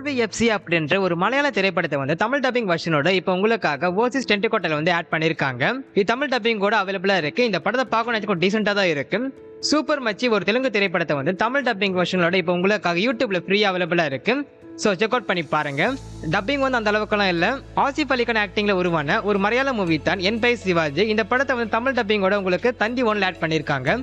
ஆர்விஎஃப்சி அப்படின்ற ஒரு மலையாள திரைப்படத்தை வந்து தமிழ் டப்பிங் வெர்ஷனோட இப்போ உங்களுக்காக ஓசிஸ் டென்டிகோட்டல வந்து ஆட் பண்ணிருக்காங்க. இது தமிழ் டப்பிங் கூட அவைலபிளா இருக்கு. இந்த படத்தை பார்க்கணும் டீசெண்டா தான் இருக்கு. சூப்பர் மச்சி ஒரு தெலுங்கு திரைப்படத்தை வந்து தமிழ் டப்பிங் வெர்ஷனோட இப்போ உங்களுக்காக யூடியூப்ல ஃப்ரீயா அவைலபிளா இருக்கு. ஸோ செக் அவுட் பண்ணி பாருங்க. டப்பிங் வந்து அந்த அளவுக்குலாம் இல்லை. ஆசிஃப் அலிகான் ஆக்டிங்ல உருவான ஒரு மலையாள மூவி தான் என் பெயர் சிவாஜி. இந்த படத்தை வந்து தமிழ் டப்பிங்கோட உங்களுக்கு தந்தி ஒன்ல ஆட் பண்ணிருக்காங்க.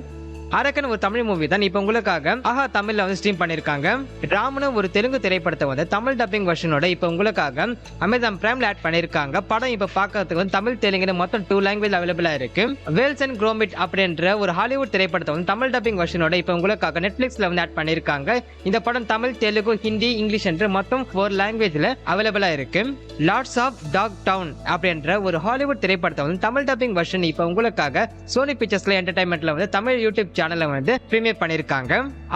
அரக்கன் ஒரு தமிழ் மூவி தான் இப்போ உங்களுக்காக ஆஹா தமிழ்ல வந்து ஸ்ட்ரீம் பண்ணிருக்காங்க. ராமனு ஒரு தெலுங்கு திரைப்படத்தை வந்து தமிழ் டப்பிங் வெர்ஷனோட இப்போ உங்களுக்காக அமேசான் பிரைம்ல ஆட் பண்ணிருக்காங்க. படம் இப்போ பார்க்கறதுக்கு வந்து தமிழ் தெலுங்குன்னு மொத்தம் 2 லாங்குவேஜ் அவைலபிளா இருக்கு. வேல்ஸ் அண்ட் குரோமிட் அப்படின்ற ஒரு ஹாலிவுட் திரைப்படத்தை வந்து தமிழ் டப்பிங் வெர்ஷனோட இப்போ உங்களுக்காக நெட்ஃபிளிக்ஸ்ல வந்து ஆட் பண்ணிருக்காங்க. இந்த படம் தமிழ், தெலுங்கு, ஹிந்தி, இங்கிலீஷ் என்று மொத்தம் 4 லாங்குவேஜ்ல அவைலபிளா இருக்கு. லார்ட்ஸ் ஆஃப் டாக் டவுன் அப்படின்ற ஒரு ஹாலிவுட் திரைப்படத்தை வந்து தமிழ் டப்பிங் வெர்ஷன் இப்போ உங்களுக்காக சோனி பிக்சர்ஸ்ல என்டர்டைன்மெண்ட்ல வந்து தமிழ் யூடியூப் சேனல்ல வந்து பிரீமியர் பண்ணிருக்காங்க.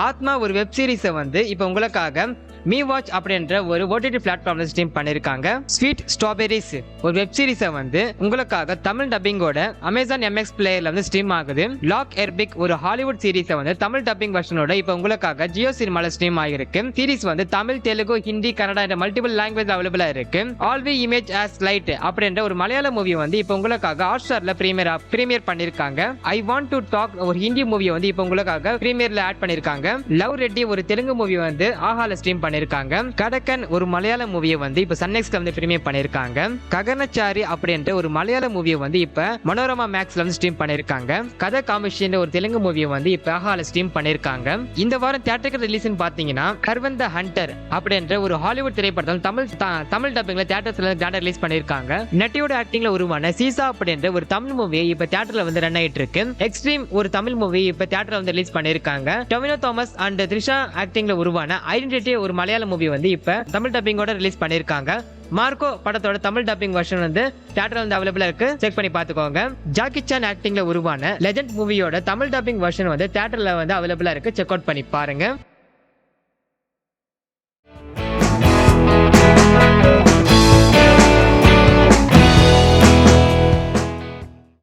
ஆத்மா ஒரு வெப் சீரிஸை வந்து இப்போ உங்களுக்காக மீ வாட்ச் அப்படின்ற ஒரு ஓடிடி பிளாட்ஃபார்ம்ல ஸ்ட்ரீம் பண்ணிருக்காங்க. ஸ்வீட் ஸ்ட்ராபெரிஸ் ஒரு வெப் சீரிஸை வந்து உங்களுக்காக தமிழ் டப்பிங்கோட அமேசான் எம்எக்ஸ் பிளேயர்ல வந்து ஸ்ட்ரீம் ஆகுது. லாக் எர்பிக் ஒரு ஹாலிவுட் சீரிஸை வந்து தமிழ் டப்பிங் வெர்ஷனோட இப்போ உங்களுக்காக ஜியோ சினிமால ஸ்ட்ரீம் ஆகிருக்கு. சீரிஸ் வந்து தமிழ், தெலுங்கு, ஹிந்தி, கன்னடா என்ற மல்டிபிள் லாங்குவேஜ் அவைலபிளா இருக்கு. All we imagine as light அப்படின்ற ஒரு மலையாள மூவி வந்து இப்போ உங்களுக்காக ஹாட்ஸ்டார்ல பிரீமியர் பண்ணிருக்காங்க. ஐ வாண்ட் டு டாக் ஒரு ஹிந்தி மூவியை வந்து இப்போ உங்களுக்காக பிரீமியர்ல ஆட் பண்ணிருக்காங்க. லவ் ரெட்டி ஒரு தெலுங்கு மூவி வந்து ஆஹால ஸ்ட்ரீம் பண்ணிருக்காங்க. கடக்கன் ஒரு மலையாள மூவியை வந்து இப்ப சன்நெக்ஸ்ட்ல வந்து பிரீமியர் பண்ணிருக்காங்க. ககனச்சாரி அப்படின்ற ஒரு மலையாள மூவியை வந்து இப்ப மனோரமா மேக்ஸ்ல வந்து ஸ்ட்ரீம் பண்ணிருக்காங்க. கதை காமிஷன் ஒரு தெலுங்கு மூவியை வந்து இப்ப ஆஹால ஸ்ட்ரீம் பண்ணிருக்காங்க. இந்த வாரம் தியேட்டருக்கு ரிலீஸ்னு பாத்தீங்கன்னா கர்வன் த ஹண்டர் அப்படின்ற ஒரு ஹாலிவுட் திரைப்படம் தமிழ் டப்பிங்ல தியேட்டர்ஸ்ல கிராண்டா ரிலீஸ் பண்ணிருக்காங்க. நட்டியோட ஆக்டிங்ல உருவான சீசா அப்படின்ற ஒரு தமிழ் மூவியை இப்ப தியேட்டர்ல வந்து ரன் ஆயிட்டு இருக்கு. எக்ஸ்ட்ரீம் ஒரு தமிழ் மூவி இப்ப தியேட்டர்ல வந்து ரிலீஸ் பண்ணிருக்காங்க. டொவினோ தாமஸ் அண்ட் த்ரிஷா ஆக்டிங்ல உருவான ஐடென்டிட்டி ஒரு மலையாள மூவி வந்து இப்ப தமிழ் டப்பிங்கோட ரிலீஸ் பண்ணிருக்காங்க. மார்க்கோ படத்தோட தமிழ் டப்பிங் வெர்ஷன் வந்து தியேட்டர்ல வந்து அவைலபிளா இருக்கு. செக் பண்ணி பாத்துக்கோங்க. ஜாக்கி சான் ஆக்டிங்ல உருவான லெஜெண்ட் மூவியோட தமிழ் டப்பிங் வெர்ஷன் வந்து தியேட்டர்ல வந்து அவைலபிளா இருக்கு. செக் அவுட் பண்ணி பாருங்க.